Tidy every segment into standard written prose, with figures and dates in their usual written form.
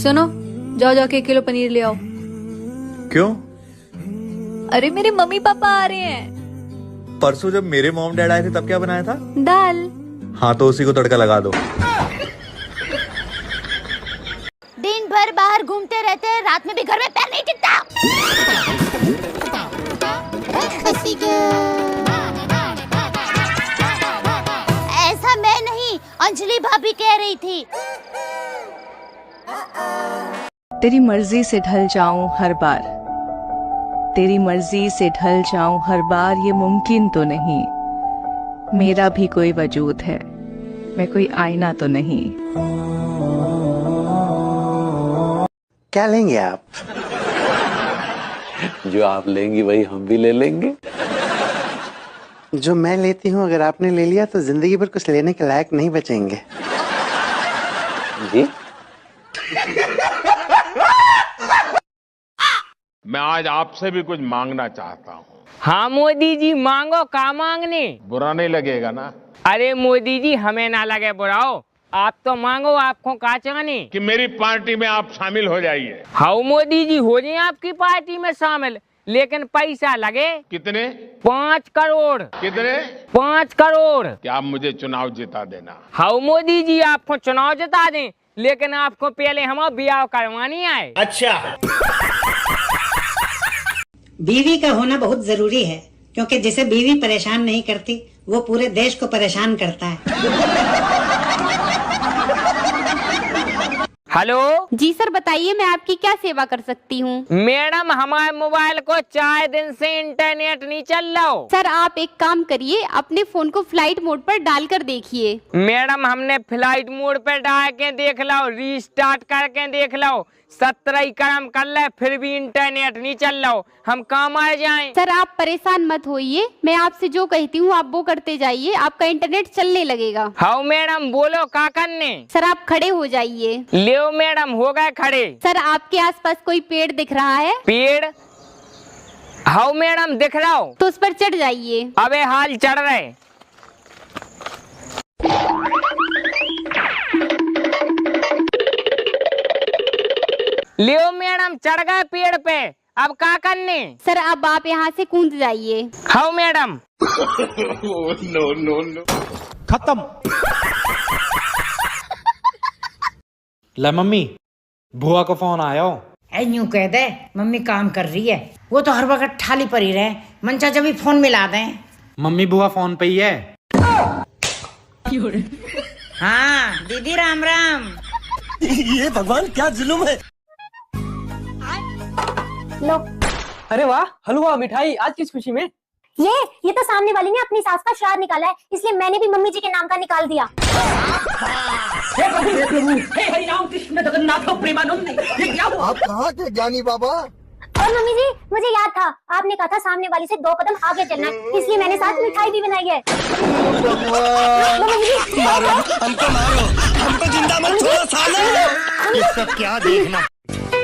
सुनो, जाओ जाके 1 किलो पनीर ले आओ। क्यों? अरे मेरे मम्मी पापा आ रहे हैं। परसों जब मेरे मॉम डैड आए थे तब क्या बनाया था? दाल। हाँ तो उसी को तड़का लगा दो। दिन भर बाहर घूमते रहते हैं, रात में भी घर में पैर नहीं टिकता। ऐसा मैं नहीं, अंजलि भाभी कह रही थी। तेरी मर्जी से ढल जाऊं हर बार, तेरी मर्जी से ढल जाऊं हर बार, ये मुमकिन तो नहीं। मेरा भी कोई वजूद है, मैं कोई आईना तो नहीं। क्या लेंगे आप? जो आप लेंगी वही हम भी ले लेंगे। जो मैं लेती हूँ अगर आपने ले लिया तो जिंदगी भर कुछ लेने के लायक नहीं बचेंगे। जी? मैं आज आपसे भी कुछ मांगना चाहता हूँ। हाँ मोदी जी, मांगो। का मांगने? बुरा नहीं लगेगा ना? अरे मोदी जी, हमें ना लगे बुराओ, आप तो मांगो। आपको का चाहने? कि मेरी पार्टी में आप शामिल हो जाइए। हाँ मोदी जी, हो जाए आपकी पार्टी में शामिल, लेकिन पैसा लगे। कितने? 5 करोड़। कितने? 5 करोड़। क्या आप मुझे चुनाव जिता देना? हाँ मोदी जी, आपको चुनाव जिता दें, लेकिन आपको पहले हम ब्याह करवानी है। अच्छा। बीवी का होना बहुत जरूरी है, क्योंकि जिसे बीवी परेशान नहीं करती वो पूरे देश को परेशान करता है। हेलो जी सर, बताइए मैं आपकी क्या सेवा कर सकती हूँ? मैडम, हमारे मोबाइल को 4 दिन से इंटरनेट नहीं चल रहा। सर आप एक काम करिए, अपने फोन को फ्लाइट मोड पर डालकर देखिए। मैडम, हमने फ्लाइट मोड पे डाल के देख लो, रीस्टार्ट करके देख लो, 17 कर्म कर ले, फिर भी इंटरनेट नहीं चल रहा। हम कहाँ मार जाएं? सर आप परेशान मत होइए, मैं आपसे जो कहती हूँ आप वो करते जाइए, आपका इंटरनेट चलने लगेगा। हाँ मैडम, बोलो क्या करने? सर आप खड़े हो जाइए। ले मैडम, हो गए खड़े। सर आपके आसपास कोई पेड़ दिख रहा है? पेड़? हाँ मैडम, दिख रहा हो। तो उस पर चढ़ जाइए। अबे हाल चढ़ रहे। लियो मैडम, चढ़ गए पेड़ पे, अब क्या करने? सर अब आप यहाँ से कूद जाइए। हाँ मैडम। No no no. खत्म। ले मम्मी, बुआ का फोन आया हो। यूं कह दे मम्मी काम कर रही है, वो तो हर वक्त ठाली पड़ी रहे, मंचा जब भी फोन मिला दें। मम्मी बुआ फोन पे ही है। हाँ दीदी राम राम। ये भगवान क्या जुल्म है। लो। अरे वाह, हलवा मिठाई, आज किस खुशी में? ये तो सामने वाली ने अपनी सास का श्राद्ध निकाला है, इसलिए मैंने भी मम्मी जी के नाम का निकाल दिया। हे हरि राम कृष्ण जगन्नाथ प्रेमानंद। आप कहाँ थे ज्ञानी बाबा? और मम्मी जी, मुझे याद था आपने कहा था सामने वाली से 2 कदम आगे चलना, इसलिए मैंने साथ मिठाई भी बनाई है। हमको मारो, हमको जिंदा मत छोड़ो साले। ये सब क्या देखना।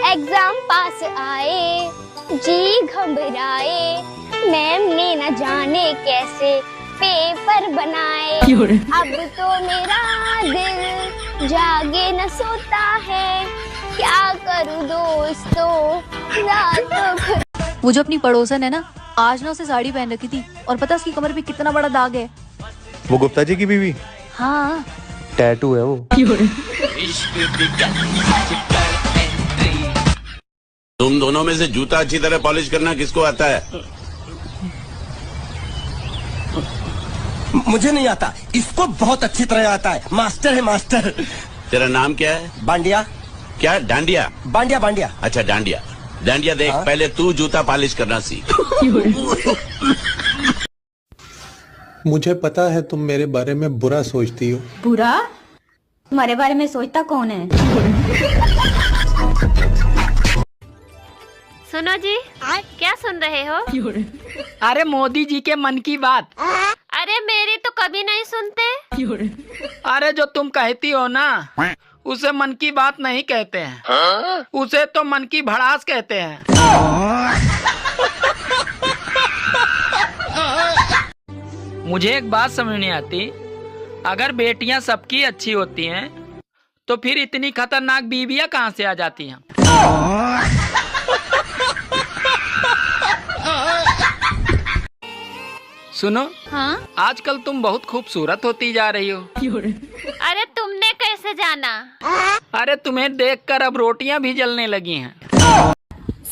एग्जाम पास आए, जी घबराए, मैम ने न जाने कैसे पेपर बनाए। अब तो मेरा दिल जागे न सोता है, क्या करूं दोस्तों, रातों। वो जो अपनी पड़ोसन है ना, आज ना उसे साड़ी पहन रखी थी, और पता उसकी कमर पे कितना बड़ा दाग है। वो गुप्ता जी की बीवी? हाँ, टैटू है वो। तुम दोनों में से जूता अच्छी तरह पॉलिश करना किसको आता है? मुझे नहीं आता, इसको बहुत अच्छी तरह आता है, मास्टर है मास्टर। तेरा नाम क्या है? बांडिया। क्या? डांडिया? बांडिया बांडिया। अच्छा डांडिया। डांडिया देख, पहले तू जूता पॉलिश करना सीख। मुझे पता है तुम मेरे बारे में बुरा सोचती हो। बुरा? तुम्हारे बारे में सोचता कौन है? सुनो जी, क्या सुन रहे हो? अरे मोदी जी के मन की बात। अरे मेरी तो कभी नहीं सुनते। अरे जो तुम कहती हो ना, उसे मन की बात नहीं कहते हैं, उसे तो मन की भड़ास कहते हैं। मुझे एक बात समझ नहीं आती, अगर बेटियां सबकी अच्छी होती हैं तो फिर इतनी खतरनाक बीवियां कहाँ से आ जाती हैं? सुनो, हाँ? आजकल तुम बहुत खूबसूरत होती जा रही हो। अरे तुमने कैसे जाना? अरे तुम्हें देखकर अब रोटियां भी जलने लगी हैं।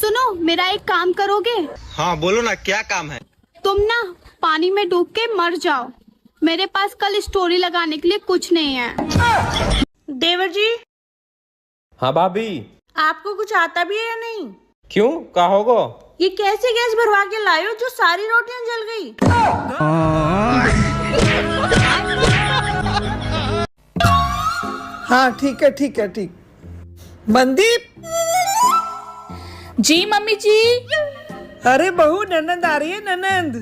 सुनो, मेरा एक काम करोगे? हाँ बोलो ना, क्या काम है? तुम ना पानी में डूब के मर जाओ। मेरे पास कल स्टोरी लगाने के लिए कुछ नहीं है। देवर जी। हाँ भाभी। आपको कुछ आता भी है या नहीं? क्यों, का होगा? ये कैसे गैस भरवा के लाए हो जो सारी रोटियां जल गई? हाँ ठीक है ठीक है ठीक। मनदीप जी मम्मी जी। अरे बहू, ननंद आ रही है, ननंद।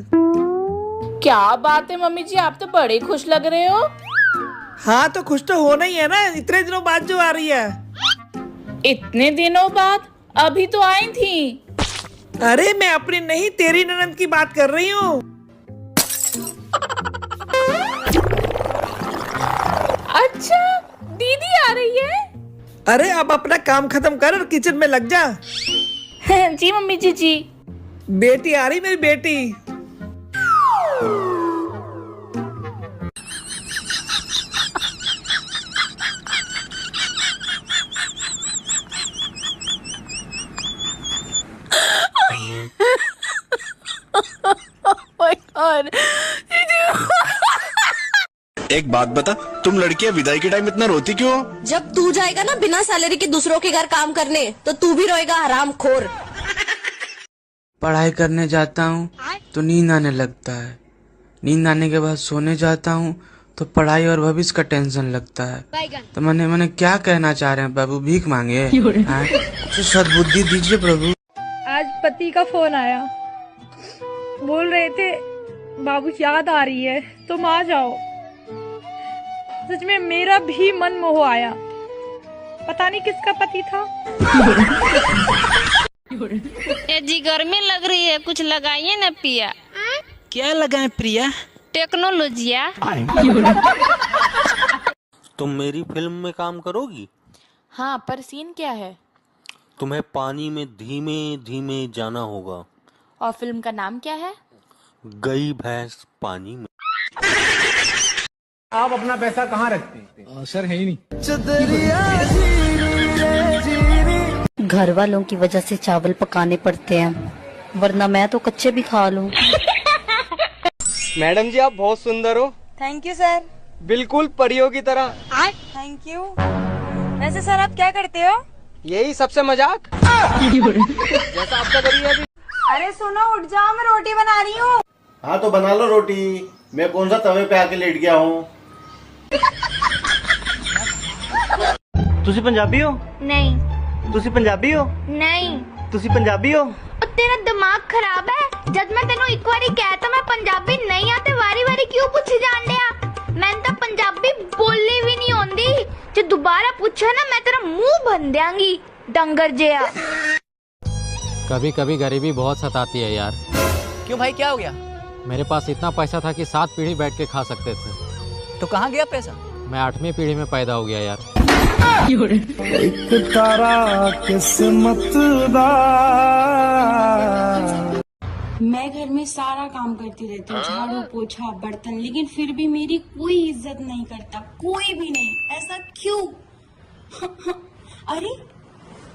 क्या बात है मम्मी जी, आप तो बड़े खुश लग रहे हो। हाँ तो खुश तो होना ही है ना, इतने दिनों बाद जो आ रही है। इतने दिनों बाद? अभी तो आई थी। अरे मैं अपनी नहीं, तेरी ननंद की बात कर रही हूँ। अच्छा, दीदी आ रही है? अरे अब अपना काम खत्म कर और किचन में लग जा। जी मम्मी जी जी। बेटी आ रही, मेरी बेटी। एक बात बता, तुम लड़कियां विदाई के टाइम इतना रोती क्यों हो? जब तू जाएगा ना बिना सैलरी के दूसरों के घर काम करने, तो तू भी रोएगा हरामखोर। पढ़ाई करने जाता हूँ तो नींद आने लगता है, नींद आने के बाद सोने जाता हूँ तो पढ़ाई और भविष्य का टेंशन लगता है। तो मैंने क्या कहना चाह रहे हैं प्रभु, भीख मांगे? तो सद्बुद्धि दीजिए प्रभु। आज पति का फोन आया, बोल रहे थे बाबू याद आ रही है, तुम आ जाओ। सच में मेरा भी मन मोह आया, पता नहीं किसका पति था। ए जी गर्मी लग रही है, कुछ लगाइए ना पिया। क्या लगाएं प्रिया? टेक्नोलॉजिया। तुम मेरी फिल्म में काम करोगी? हाँ, पर सीन क्या है? तुम्हें पानी में धीमे धीमे जाना होगा। और फिल्म का नाम क्या है? गई भैंस पानी में। आप अपना पैसा कहाँ रखते हैं? सर है ही नहीं। घर वालों की वजह से चावल पकाने पड़ते हैं, वरना मैं तो कच्चे भी खा लूं। मैडम जी, आप बहुत सुंदर हो। Thank you sir. बिल्कुल परियों की तरह। Thank you. वैसे सर आप क्या करते हो? यही सबसे मजाक। जैसा आपका करिए अभी। अरे सुनो, उठ जाओ, मैं रोटी बना रही हूँ। हाँ तो बना लो रोटी, मैं कौन सा तवे पे आके लेट गया हूँ। तुसी पंजाबी हो? नहीं। तुसी पंजाबी हो? नहीं। तुसी पंजाबी हो? तेरा दिमाग खराब है। जब मैं तेनों एक बारी कहता मैं पंजाबी नहीं आते, वारी वारी क्यों पूछी जान दिया? मैं तो पंजाबी बोली भी नहीं आती। जो दोबारा पूछा ना, मैं तेरा मुंह भन देंगी, डंगर जिया। कभी कभी गरीबी बहुत सताती है यार। क्यों भाई, क्या हो गया? मेरे पास इतना पैसा था कि 7 पीढ़ी बैठ के खा सकते थे। तो कहाँ गया पैसा? मैं 8वीं पीढ़ी में पैदा हो गया यार। एक तारा किस्मत दा। मैं घर में सारा काम करती रहती हूँ, झाड़ू पोछा बर्तन, लेकिन फिर भी मेरी कोई इज्जत नहीं करता, कोई भी नहीं। ऐसा क्यों? अरे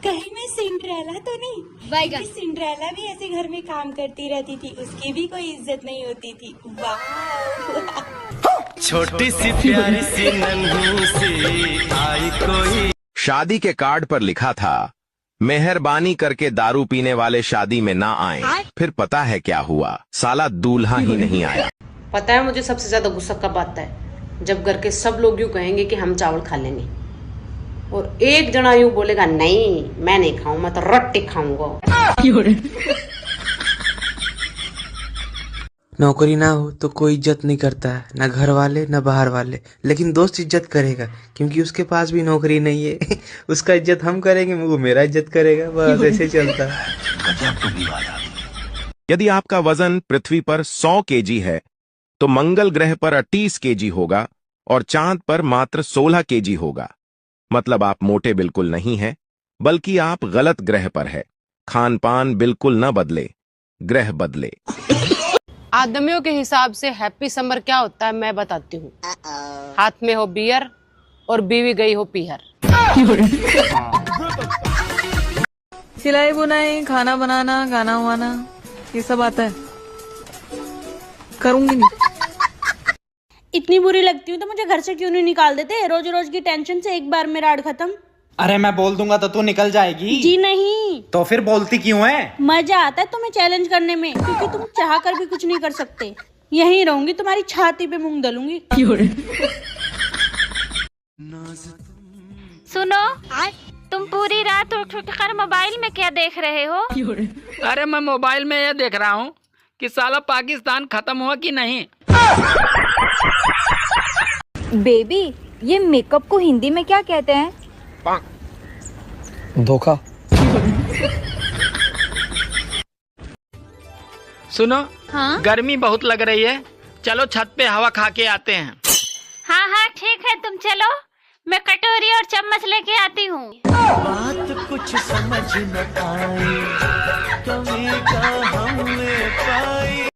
कहीं मैं सिंड्रेला तो नहीं? सिंड्रेला भी ऐसे घर में काम करती रहती थी, उसकी भी कोई इज्जत नहीं होती थी। वाह। छोटी सी प्यारी सी नन्ही सी आई कोई। शादी के कार्ड पर लिखा था, मेहरबानी करके दारू पीने वाले शादी में ना आए। फिर पता है क्या हुआ, साला दूल्हा ही नहीं आया। पता है मुझे सबसे ज्यादा गुस्सा कब आता है? जब घर के सब लोग यूँ कहेंगे कि हम चावल खा लेंगे और एक जना यूँ बोलेगा नहीं मैं नहीं खाऊं, मैं तो रोटी खाऊंगा। नौकरी ना हो तो कोई इज्जत नहीं करता है, ना घर वाले ना बाहर वाले, लेकिन दोस्त इज्जत करेगा क्योंकि उसके पास भी नौकरी नहीं है। उसका इज्जत हम करेंगे, वो मेरा इज्जत करेगा, बस ऐसे चलता है। यदि आपका वजन पृथ्वी पर 100 केजी है तो मंगल ग्रह पर 38 केजी होगा और चांद पर मात्र 16 केजी होगा। मतलब आप मोटे बिल्कुल नहीं हैं, बल्कि आप गलत ग्रह पर है। खान पान बिल्कुल न बदले, ग्रह बदले। आदमियों के हिसाब से हैप्पी समर क्या होता है मैं बताती हूँ। हाथ में हो बियर और बीवी गई हो पीहर। सिलाई बुनाई, खाना बनाना, गाना वाना, ये सब आता है। करूंगी नहीं। इतनी बुरी लगती हूँ तो मुझे घर से क्यों नहीं निकाल देते? रोज रोज की टेंशन से एक बार मेरा अड़ खत्म। अरे मैं बोल दूंगा तो तू निकल जाएगी। जी नहीं। तो फिर बोलती क्यों है? मजा आता है तुम्हें चैलेंज करने में, क्योंकि तुम चाह कर भी कुछ नहीं कर सकते। यहीं रहूंगी, तुम्हारी छाती पे मूंग दलूंगी। सुनो, तुम पूरी रात उठ कर मोबाइल में क्या देख रहे हो? अरे मैं मोबाइल में ये देख रहा हूँ कि साला पाकिस्तान खत्म हुआ कि नहीं। बेबी, ये मेकअप को हिंदी में क्या कहते हैं? धोखा। सुनो, हाँ? गर्मी बहुत लग रही है, चलो छत पे हवा खा के आते हैं। हाँ हाँ ठीक है, तुम चलो, मैं कटोरी और चम्मच लेके आती हूँ। बात कुछ समझ न आई, कमी का हमने पाई।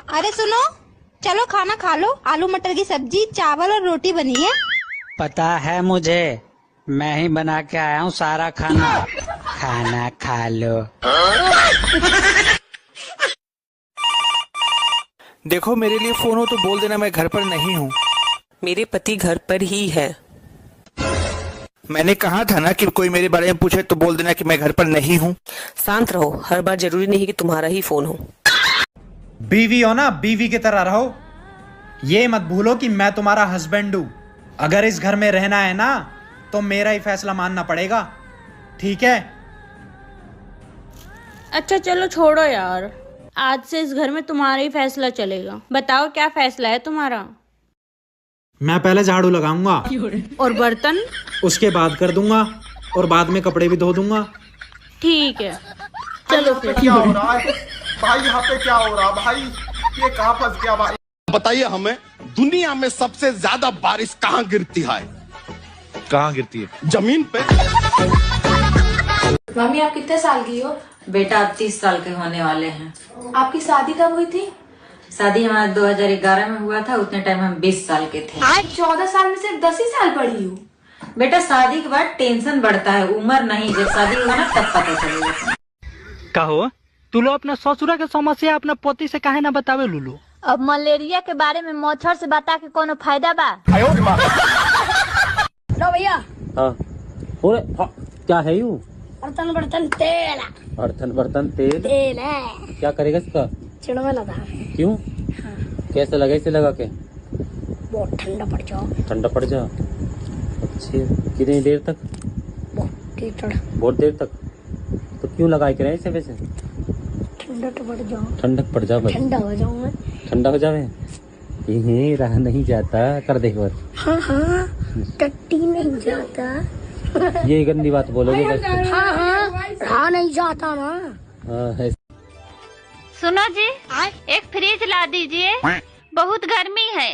अरे सुनो, चलो खाना खा लो। आलू मटर की सब्जी, चावल और रोटी बनी है। पता है मुझे, मैं ही बना के आया हूँ सारा खाना। खाना खा लो। देखो, मेरे लिए फोन हो तो बोल देना मैं घर पर नहीं हूँ। मेरे पति घर पर ही है। मैंने कहा था ना कि कोई मेरे बारे में पूछे तो बोल देना कि मैं घर पर नहीं हूँ। शांत रहो, हर बार जरूरी नहीं कि तुम्हारा ही फोन हो। बीवी हो ना, बीवी की तरह रहो। ये मत भूलो कि मैं तुम्हारा हस्बैंड हूँ। अगर इस घर में रहना है ना तो मेरा ही फैसला मानना पड़ेगा, ठीक है? अच्छा चलो छोड़ो यार, आज से इस घर में तुम्हारा ही फैसला चलेगा। बताओ क्या फैसला है तुम्हारा? मैं पहले झाड़ू लगाऊंगा और बर्तन उसके बाद कर दूंगा, और बाद में कपड़े भी धो दूंगा। ठीक है, चलो फिर। क्या हो रहा है भाई? यहाँ पे क्या हो रहा भाई? ये कहाँ फंस गया भाई? बताइए हमें, दुनिया में सबसे ज्यादा बारिश कहाँ गिरती है? कहाँ गिरती है? जमीन पे। मम्मी आप कितने साल की हो? बेटा आप 30 साल के होने वाले हैं। आपकी शादी कब हुई थी? शादी हमारा 2011 में हुआ था, उतने टाइम हम 20 साल के थे। 14 साल में सिर्फ 10 ही साल बड़ी हूँ। बेटा शादी के बाद टेंशन बढ़ता है, उम्र नहीं। जब शादी हुआ ना तब पता चलेगा। कहो, तू लो अपना ससुरा के समस्या अपना पति से काहे ना बतावे लुलू? अब मलेरिया के बारे में मच्छर से बता के कोनो फायदा बा? लो भैया। हाँ, क्या है यू? बर्तन बर्तन तेल। बर्तन तेल है। क्या करेगा इसका? चिड़वा लगा। क्यों? कैसे लगा? इसे लगा के बहुत ठंडा पड़ जाओ। ठंडा पड़ जाओ। अच्छी, कितनी देर तक? बहुत देर तक। तो क्यों लगा के रहे इसे? वैसे ठंडा तो पड़ जाओ। ठंडक पड़ जाओ, ठंडा हो जाऊँ मैं। ठंडा हो जावे। ये रहा नहीं जाता, कर दे एक बार। हाँ हाँ, टट्टी नहीं जाता। ये गंदी बात बोलोगे बस। हाँ हाँ, रहा नहीं जाता ना। हाँ, सुनो जी, एक फ्रिज ला दीजिए, बहुत गर्मी है,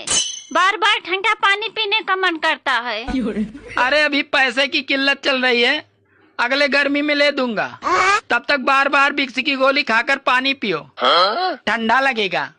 बार बार ठंडा पानी पीने का मन करता है। अरे अभी पैसे की किल्लत चल रही है, अगले गर्मी में ले दूंगा। तब तक बार बार विक्स की गोली खाकर पानी पियो, ठंडा लगेगा।